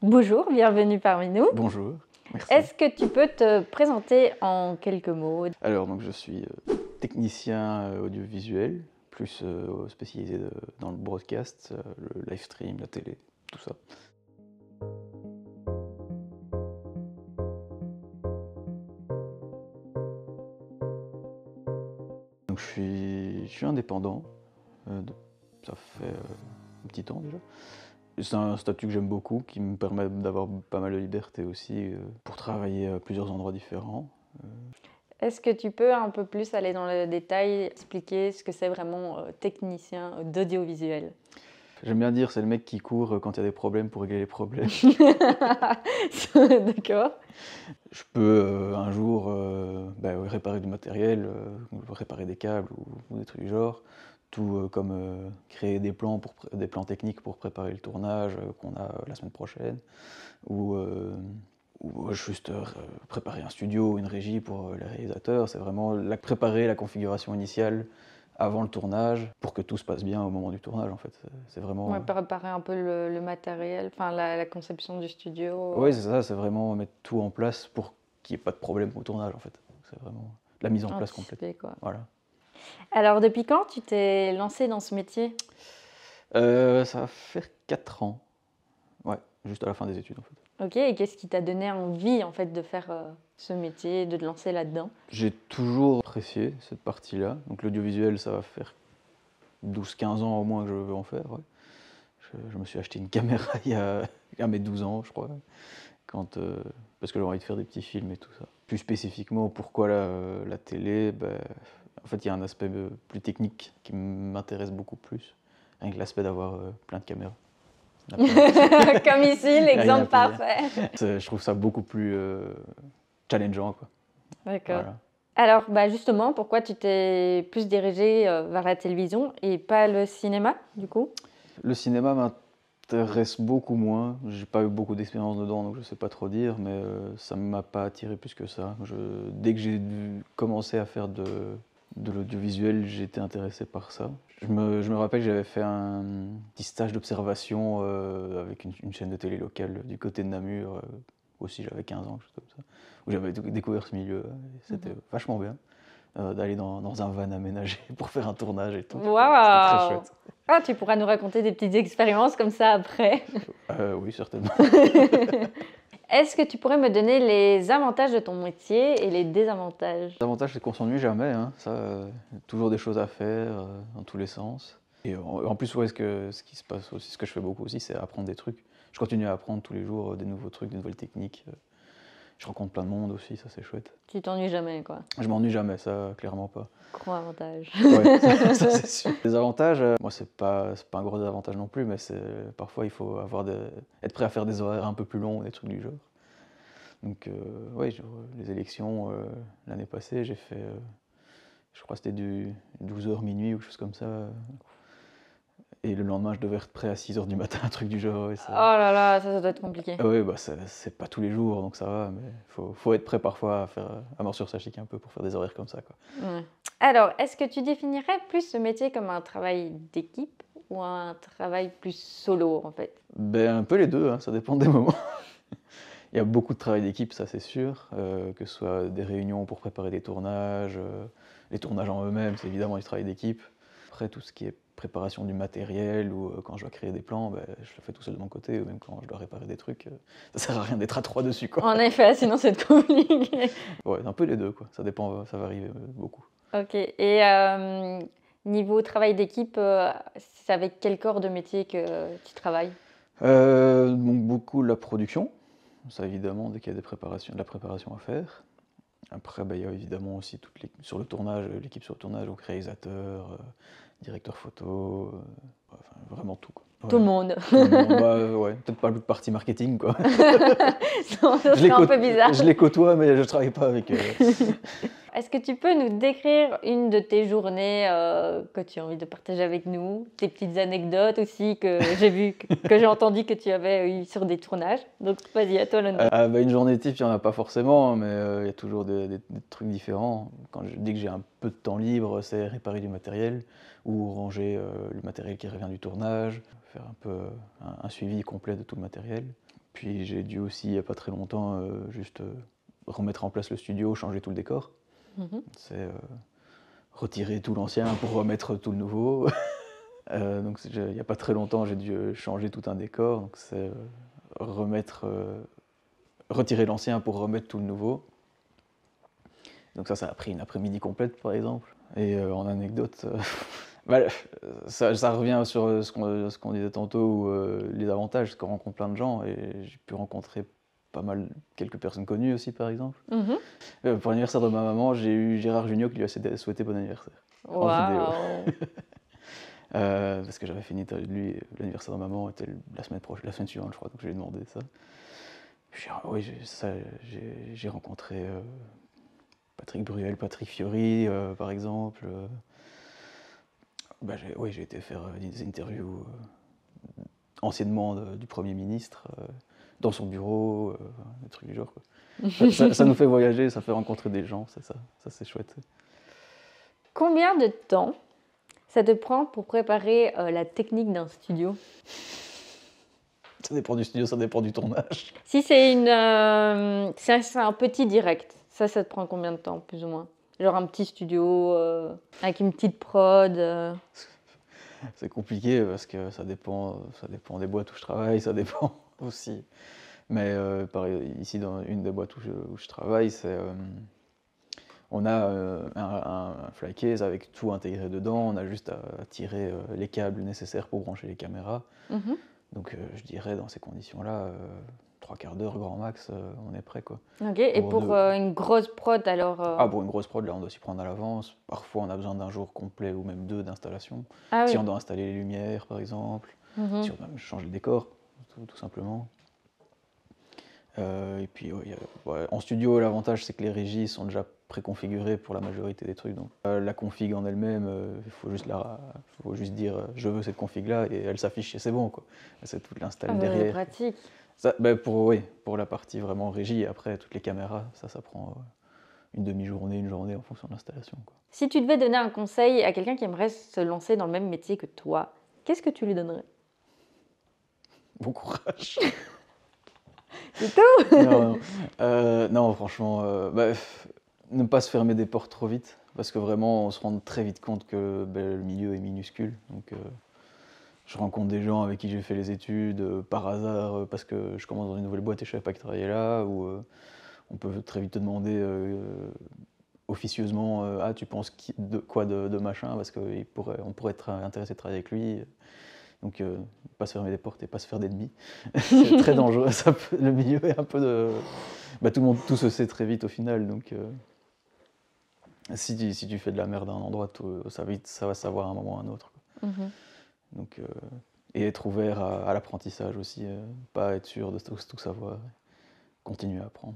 Bonjour, bienvenue parmi nous. Bonjour, merci. Est-ce que tu peux te présenter en quelques mots? Alors donc je suis technicien audiovisuel, plus spécialisé dans le broadcast, le live stream, la télé, tout ça. Donc je suis indépendant, ça fait un petit temps déjà. C'est un statut que j'aime beaucoup, qui me permet d'avoir pas mal de liberté aussi pour travailler à plusieurs endroits différents. Est-ce que tu peux un peu plus aller dans le détail, expliquer ce que c'est vraiment technicien d'audiovisuel? J'aime bien dire c'est le mec qui court quand il y a des problèmes pour régler les problèmes. D'accord. Je peux un jour réparer du matériel, réparer des câbles ou des trucs du genre, tout comme créer des plans techniques pour préparer le tournage qu'on a la semaine prochaine, ou juste préparer un studio, une régie pour les réalisateurs. C'est vraiment préparer la configuration initiale avant le tournage pour que tout se passe bien au moment du tournage en fait. C'est vraiment. Ouais, préparer un peu le matériel, enfin la conception du studio. Oui, c'est ça, c'est vraiment mettre tout en place pour qu'il n'y ait pas de problème au tournage en fait. C'est vraiment la mise en place complète. Anticiper, quoi. Voilà. Alors, depuis quand tu t'es lancé dans ce métier? Ça va faire 4 ans. Ouais, juste à la fin des études en fait. Ok, et qu'est-ce qui t'a donné envie en fait de faire ce métier, de te lancer là-dedans? J'ai toujours apprécié cette partie-là. Donc l'audiovisuel, ça va faire 12-15 ans au moins que je veux en faire. Ouais. Je me suis acheté une caméra à mes 12 ans, je crois, parce que j'ai envie de faire des petits films et tout ça. Plus spécifiquement, pourquoi la télé? En fait, il y a un aspect plus technique qui m'intéresse beaucoup plus, avec l'aspect d'avoir plein de caméras. Comme ici, l'exemple Rien à dire. parfait. Je trouve ça beaucoup plus challengeant, quoi. D'accord. Voilà. Alors, justement, pourquoi tu t'es plus dirigé vers la télévision et pas le cinéma, du coup? Le cinéma m'intéresse beaucoup moins. J'ai pas eu beaucoup d'expérience dedans, donc je sais pas trop dire, mais ça m'a pas attiré plus que ça. Dès que j'ai commencé à faire de l'audiovisuel, j'ai été intéressé par ça. Je me rappelle que j'avais fait un petit stage d'observation avec une chaîne de télé locale du côté de Namur, aussi j'avais 15 ans, quelque chose comme ça, où j'avais découvert ce milieu. Et c'était vachement bien d'aller dans un van aménagé pour faire un tournage et tout. C'était très Waouh! chouette. Ah, tu pourras nous raconter des petites expériences comme ça après. Oui, certainement. Est-ce que tu pourrais me donner les avantages de ton métier et les désavantages? L'avantage, c'est qu'on s'ennuie jamais, hein. Ça, toujours des choses à faire dans tous les sens. Et en plus, ouais, ce qui se passe aussi, ce que je fais beaucoup aussi, c'est apprendre des trucs. Je continue à apprendre tous les jours des nouveaux trucs, des nouvelles techniques. Je rencontre plein de monde aussi, ça c'est chouette. Tu t'ennuies jamais, quoi. Je m'ennuie jamais, ça, clairement pas. Gros avantage. Ouais, ça c'est sûr. Les avantages, moi c'est pas un gros désavantage non plus, mais parfois il faut être prêt à faire des horaires un peu plus longs, des trucs du genre. Donc ouais, les élections, l'année passée, j'ai fait, je crois que c'était du 12h minuit ou quelque chose comme ça. Et le lendemain, je devais être prêt à 6h du matin, un truc du genre. Oh là là, ça doit être compliqué. Oui, c'est pas tous les jours, donc ça va, mais faut être prêt parfois à mort sur sa chic un peu pour faire des horaires comme ça, quoi. Ouais. Alors, est-ce que tu définirais plus ce métier comme un travail d'équipe ou un travail plus solo, en fait? Un peu les deux, hein, ça dépend des moments. Il y a beaucoup de travail d'équipe, ça c'est sûr, que ce soit des réunions pour préparer des tournages, les tournages en eux-mêmes, c'est évidemment du travail d'équipe. Après, tout ce qui est préparation du matériel ou quand je dois créer des plans, je le fais tout seul de mon côté, ou même quand je dois réparer des trucs, ça sert à rien d'être à 3 dessus, quoi. En effet, sinon c'est compliqué. Ouais, un peu les deux, quoi. Ça dépend, ça varie beaucoup. Ok. Et niveau travail d'équipe, c'est avec quel corps de métier que tu travailles? Donc beaucoup la production, ça évidemment, dès qu'il y a de la préparation à faire. Après, il y a évidemment aussi sur le tournage, l'équipe sur le tournage, donc réalisateur, directeur photo, enfin, vraiment tout, quoi. Tout le Ouais. monde. Tout le monde, ouais, peut-être pas le partie marketing, quoi. Non, ça serait un peu bizarre. Je les côtoie, mais je travaille pas avec eux. Est-ce que tu peux nous décrire une de tes journées que tu as envie de partager avec nous? Tes petites anecdotes aussi que j'ai vues, que j'ai entendu que tu avais eu sur des tournages. Donc vas-y, à toi l'honneur. Une journée type, il n'y en a pas forcément, mais il y a toujours des trucs différents. Dès que j'ai un peu de temps libre, c'est réparer du matériel ou ranger le matériel qui revient du tournage, faire un peu un suivi complet de tout le matériel. Puis j'ai dû aussi, il n'y a pas très longtemps, juste remettre en place le studio, changer tout le décor. C'est retirer tout l'ancien pour remettre tout le nouveau. Donc il n'y a pas très longtemps, j'ai dû changer tout un décor. Donc c'est retirer l'ancien pour remettre tout le nouveau. Donc ça a pris une après-midi complète, par exemple. Et en anecdote, ça revient sur ce qu'on disait tantôt, les avantages, c'est qu'on rencontre plein de gens. Et j'ai pu rencontrer quelques personnes connues aussi, par exemple. Pour l'anniversaire de ma maman, j'ai eu Gérard Jugnot qui lui a souhaité bon anniversaire. En vidéo. Parce que j'avais fait une interview de lui, l'anniversaire de maman était la semaine suivante, je crois, donc je lui ai demandé ça. Puis, oui, j'ai rencontré Patrick Bruel, Patrick Fiori, par exemple. J'ai été faire des interviews anciennement du Premier ministre, dans son bureau, des trucs du genre, quoi. Ça nous fait voyager, ça fait rencontrer des gens, c'est ça c'est chouette. Combien de temps ça te prend pour préparer la technique d'un studio? Ça dépend du studio, ça dépend du tournage. Si c'est c'est un petit direct, ça te prend combien de temps, plus ou moins? Genre un petit studio avec une petite prod C'est compliqué parce que ça dépend des boîtes où je travaille, ça dépend aussi. Mais ici, dans une des boîtes où je travaille, on a un fly case avec tout intégré dedans, on a juste à tirer les câbles nécessaires pour brancher les caméras. Donc je dirais dans ces conditions-là, 3/4 d'heure grand max, on est prêt, quoi. Ok, et pour une grosse prod alors pour une grosse prod, là on doit s'y prendre à l'avance. Parfois on a besoin d'un jour complet ou même 2 d'installation. Si on doit installer les lumières par exemple, si on doit changer le décor, tout simplement. Et puis en studio, l'avantage c'est que les régies sont déjà préconfigurées pour la majorité des trucs. Donc la config en elle-même, il faut juste dire je veux cette config là et elle s'affiche et c'est bon, quoi. C'est toute l'install derrière. Pratique. Ça, pour la partie vraiment régie, et après toutes les caméras, ça prend une demi-journée, une journée en fonction de l'installation, quoi. Si tu devais donner un conseil à quelqu'un qui aimerait se lancer dans le même métier que toi, qu'est-ce que tu lui donnerais? Bon courage. C'est tout. Non, franchement, ne pas se fermer des portes trop vite, parce que vraiment on se rend très vite compte que le milieu est minuscule. Donc je rencontre des gens avec qui j'ai fait les études par hasard parce que je commence dans une nouvelle boîte et je savais pas qu'ils travaillaient là, ou on peut très vite te demander officieusement tu penses de quoi de machin, parce qu'on pourrait être intéressé de travailler avec lui. Donc pas se fermer des portes et pas se faire d'ennemis. C'est très dangereux, le milieu est un peu de... tout se sait très vite au final, donc si tu fais de la merde à un endroit, ça va savoir à un moment ou à un autre, quoi. Donc, et être ouvert à l'apprentissage aussi, pas être sûr de tout savoir, continuer à apprendre.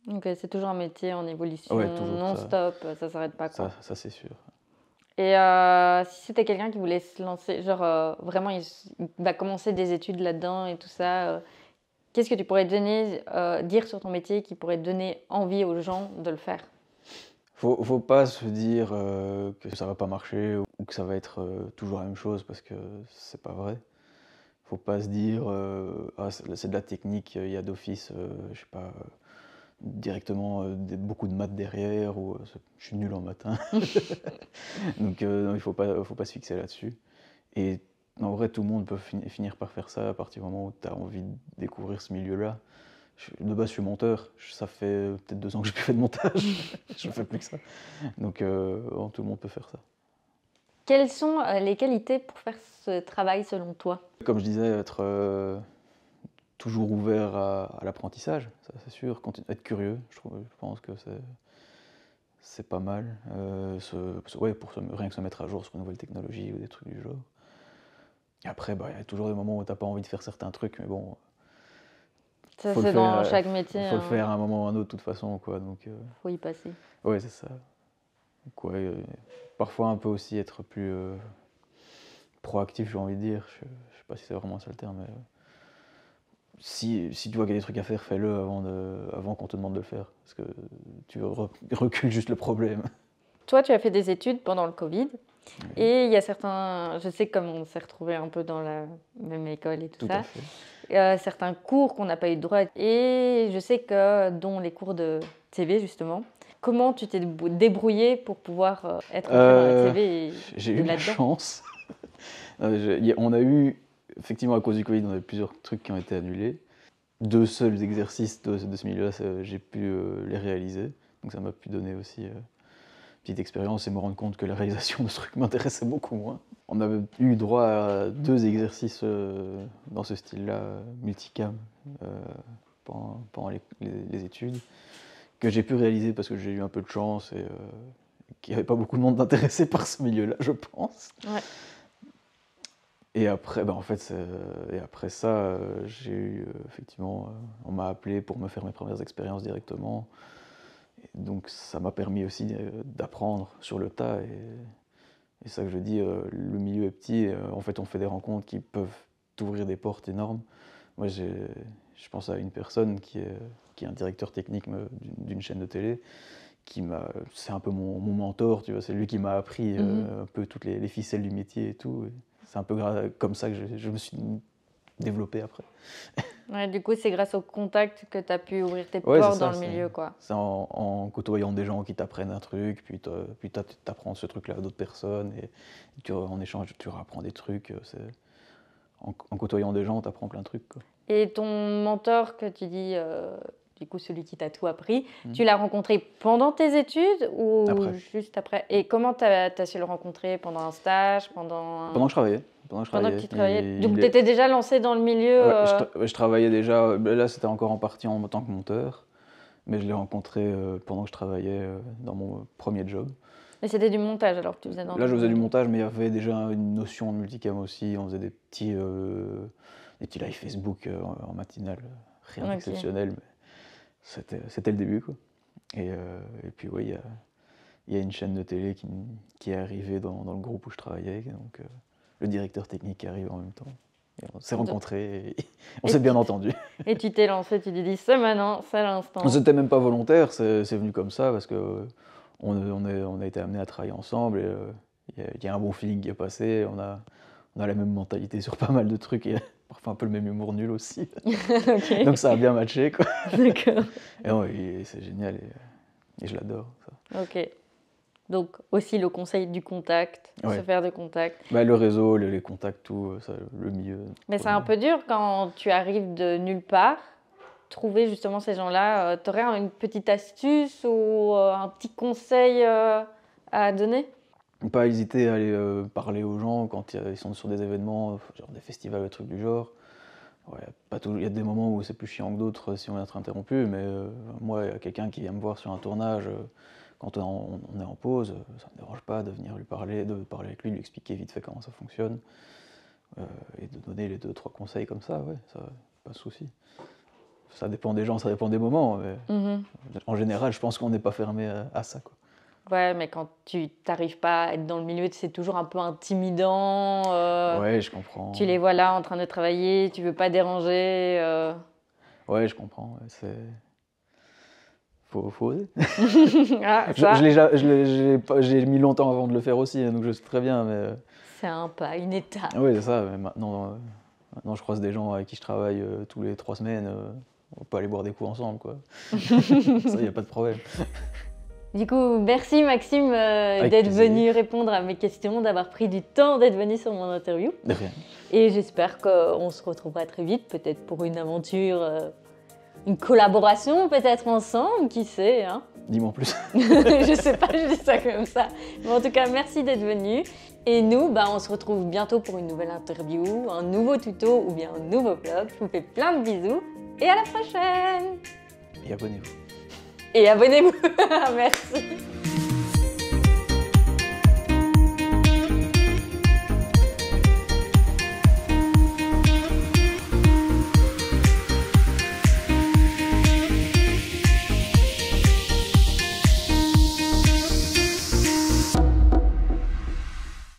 Ok, c'est toujours un métier en évolution, toujours, non-stop, ça s'arrête pas, quoi. Ça c'est sûr. Et si c'était quelqu'un qui voulait se lancer, genre vraiment il va commencer des études là-dedans et tout ça, qu'est-ce que tu pourrais dire sur ton métier qui pourrait donner envie aux gens de le faire? Faut pas se dire que ça va pas marcher ou que ça va être toujours la même chose, parce que c'est pas vrai. Faut pas se dire c'est de la technique, il y a d'office, je sais pas, directement beaucoup de maths derrière, ou je suis nul en maths, hein. Donc non, il faut pas se fixer là-dessus. Et en vrai, tout le monde peut finir par faire ça à partir du moment où tu as envie de découvrir ce milieu-là. De base, je suis monteur. Ça fait peut-être 2 ans que j'ai plus fait de montage. Je ne fais plus que ça. Donc, tout le monde peut faire ça. Quelles sont les qualités pour faire ce travail selon toi? Comme je disais, être toujours ouvert à l'apprentissage, ça c'est sûr. Être curieux, je pense que c'est pas mal. Rien que se mettre à jour sur une nouvelle technologie ou des trucs du genre. Et après, il y a toujours des moments où tu n'as pas envie de faire certains trucs, mais bon... Ça, c'est dans chaque métier. Il faut le faire à un moment ou à un autre, de toute façon, quoi. Donc, faut y passer. Ouais, c'est ça. Donc, parfois, un peu aussi être plus proactif, j'ai envie de dire. Je sais pas si c'est vraiment ça le terme, mais si tu vois qu'il y a des trucs à faire, fais-le avant qu'on te demande de le faire. Parce que tu recules juste le problème. Toi, tu as fait des études pendant le Covid. Oui. Et il y a certains... Je sais, comme on s'est retrouvés un peu dans la même école et tout ça. À fait. certains cours qu'on n'a pas eu de droit. Et je sais que, dont les cours de TV, justement, comment tu t'es débrouillé pour pouvoir être entré dans la TV J'ai et eu la là-dedans? chance. On a eu, effectivement, à cause du Covid, on a eu plusieurs trucs qui ont été annulés. 2 seuls exercices de ce milieu-là, j'ai pu les réaliser. Donc ça m'a pu donner aussi une petite expérience et me rendre compte que la réalisation de ce truc m'intéressait beaucoup moins. On avait eu droit à 2 exercices dans ce style-là, multicam, pendant les études, que j'ai pu réaliser parce que j'ai eu un peu de chance et qu'il n'y avait pas beaucoup de monde intéressé par ce milieu-là, je pense. Ouais. Et après, en fait, et après ça, j'ai eu, effectivement, on m'a appelé pour me faire mes premières expériences directement. Et donc ça m'a permis aussi d'apprendre sur le tas. Et ça que je dis, le milieu est petit, en fait on fait des rencontres qui peuvent t'ouvrir des portes énormes. Moi je pense à une personne qui est un directeur technique d'une chaîne de télé, c'est un peu mon mentor, tu vois, c'est lui qui m'a appris un peu toutes les ficelles du métier et tout. Et c'est un peu comme ça que je me suis développé après. Ouais, du coup, c'est grâce au contact que tu as pu ouvrir tes Ouais, portes c'est ça, dans le milieu, quoi. c'est en côtoyant des gens qui t'apprennent un truc, puis t'apprends ce truc-là à d'autres personnes, et en échange, tu apprends des trucs. En côtoyant des gens, t'apprends plein de trucs, quoi. Et ton mentor que tu dis, du coup, celui qui t'a tout appris, tu l'as rencontré pendant tes études ou Après. juste après? Et comment tu as su le rencontrer? Pendant un stage? Pendant Pendant que je travaillais. Pendant que tu travaillais? Donc, Il tu étais déjà lancé dans le milieu Ouais, je travaillais déjà, là c'était encore en partie en tant que monteur, mais je l'ai rencontré pendant que je travaillais dans mon premier job. Mais c'était du montage alors que tu faisais dans Là je ton- faisais du montage, mais il y avait déjà une notion de multicam aussi, on faisait des petits lives Facebook en matinale, rien Ok. d'exceptionnel, mais c'était le début, quoi. Et puis oui, il y a une chaîne de télé qui est arrivée dans le groupe où je travaillais, donc le directeur technique est arrivé en même temps. Et on s'est rencontrés et on s'est bien entendus. Et tu t'es lancé, tu t'es dit, c'est maintenant, c'est l'instant. C'était même pas volontaire, c'est venu comme ça parce que on a été amenés à travailler ensemble et il y a un bon feeling qui est passé, on a la même mentalité sur pas mal de trucs et parfois un peu le même humour nul aussi. Ok. Donc ça a bien matché, quoi. D'accord. Et ouais, c'est génial et je l'adore, ça. Ok. Donc aussi le conseil du contact, Ouais. se faire de contact. Le réseau, les contacts, tout, ça, le milieu. Mais c'est un peu dur quand tu arrives de nulle part, trouver justement ces gens-là. Tu aurais une petite astuce ou un petit conseil à donner? Pas hésiter à aller parler aux gens quand ils sont sur des événements, genre des festivals, des trucs du genre. Ouais, il y a des moments où c'est plus chiant que d'autres si on est interrompu, mais moi, il y a quelqu'un qui vient me voir sur un tournage, quand on est en pause, ça ne me dérange pas de venir lui parler, de parler avec lui, de lui expliquer vite fait comment ça fonctionne, et de donner les 2-3 conseils comme ça, ouais, ça, pas de souci. Ça dépend des gens, ça dépend des moments, mais en général, je pense qu'on n'est pas fermé à ça, quoi. Ouais, mais quand tu n'arrives pas à être dans le milieu, c'est toujours un peu intimidant. Ouais, je comprends. Tu les vois là en train de travailler, tu veux pas déranger. Ouais, je comprends. Ouais, faut oser. Ah, ça, J'ai mis longtemps avant de le faire aussi, hein, donc je sais très bien. Mais c'est un pas, une étape. oui, c'est ça. Mais maintenant, je croise des gens avec qui je travaille tous les 3 semaines. On peut aller boire des coups ensemble, quoi. Ça, il n'y a pas de problème. Du coup, merci Maxime d'être plaisir. venu répondre à mes questions, d'avoir pris du temps d'être venu sur mon interview. De rien. Et j'espère qu'on se retrouvera très vite, peut-être pour une aventure, une collaboration peut-être ensemble, qui sait, hein. Dis-moi en plus. Je sais pas, je dis ça comme ça. Mais en tout cas, merci d'être venu. Et nous, on se retrouve bientôt pour une nouvelle interview, un nouveau tuto ou bien un nouveau vlog. Je vous fais plein de bisous et à la prochaine. Et abonnez-vous. Et abonnez-vous. Merci.